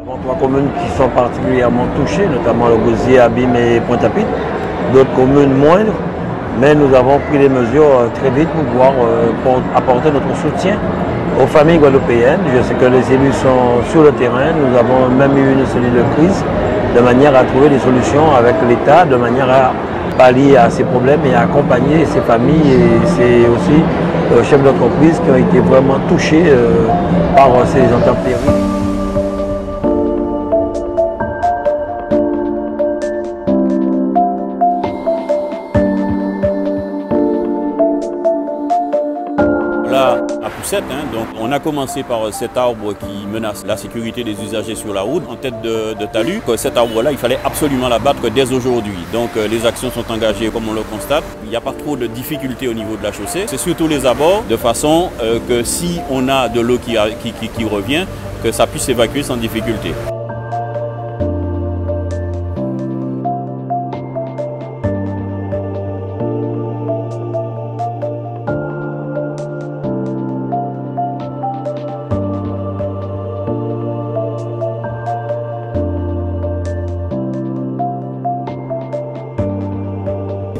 Trois communes qui sont particulièrement touchées, notamment le Gosier, Abîme et Pointe-à-Pitre. D'autres communes moindres, mais nous avons pris des mesures très vite pour pouvoir apporter notre soutien aux familles guadeloupéennes. Je sais que les élus sont sur le terrain. Nous avons même eu une cellule de crise de manière à trouver des solutions avec l'État, de manière à pallier à ces problèmes et à accompagner ces familles et c'est aussi chefs d'entreprise qui ont été vraiment touchés par ces intempéries. La poussette, donc on a commencé par cet arbre qui menace la sécurité des usagers sur la route en tête de talus. Cet arbre-là, il fallait absolument l'abattre dès aujourd'hui. Donc les actions sont engagées comme on le constate. Il n'y a pas trop de difficultés au niveau de la chaussée. C'est surtout les abords de façon que si on a de l'eau qui revient, que ça puisse s'évacuer sans difficulté.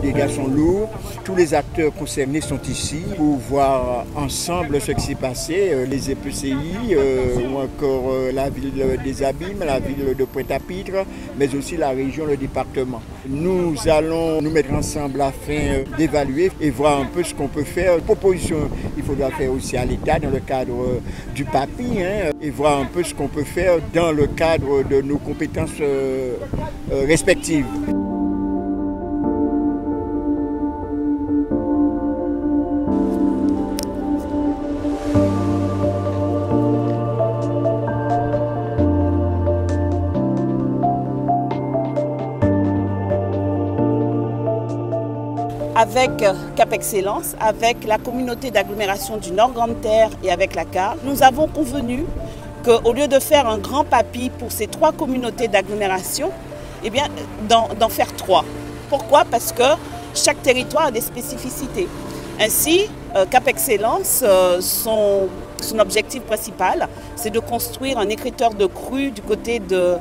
Les dégâts sont lourds, tous les acteurs concernés sont ici pour voir ensemble ce qui s'est passé, les EPCI ou encore la ville des Abîmes, la ville de Pointe-à-Pitre, mais aussi la région, le département. Nous allons nous mettre ensemble afin d'évaluer et voir un peu ce qu'on peut faire. Proposition, il faudra faire aussi à l'État dans le cadre du PAPI et voir un peu ce qu'on peut faire dans le cadre de nos compétences respectives. Avec Cap Excellence, avec la communauté d'agglomération du Nord Grande Terre et avec la CAR, nous avons convenu qu'au lieu de faire un grand PAPI pour ces trois communautés d'agglomération, eh bien d'en faire trois. Pourquoi? Parce que chaque territoire a des spécificités. Ainsi, Cap Excellence, son objectif principal, c'est de construire un écrêteur de crues du côté de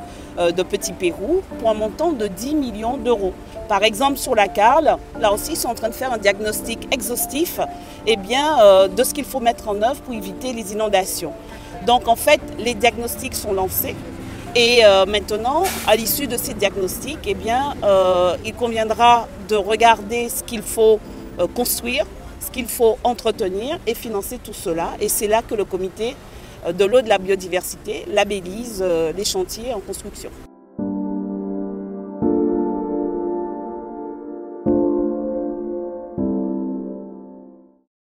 Petit Pérou pour un montant de 10 millions d'euros. Par exemple, sur la Carle, là aussi, ils sont en train de faire un diagnostic exhaustif de ce qu'il faut mettre en œuvre pour éviter les inondations. Donc, en fait, les diagnostics sont lancés. Et maintenant, à l'issue de ces diagnostics, il conviendra de regarder ce qu'il faut construire, ce qu'il faut entretenir et financer tout cela. Et c'est là que le comité de l'eau et de la biodiversité labellise les chantiers en construction.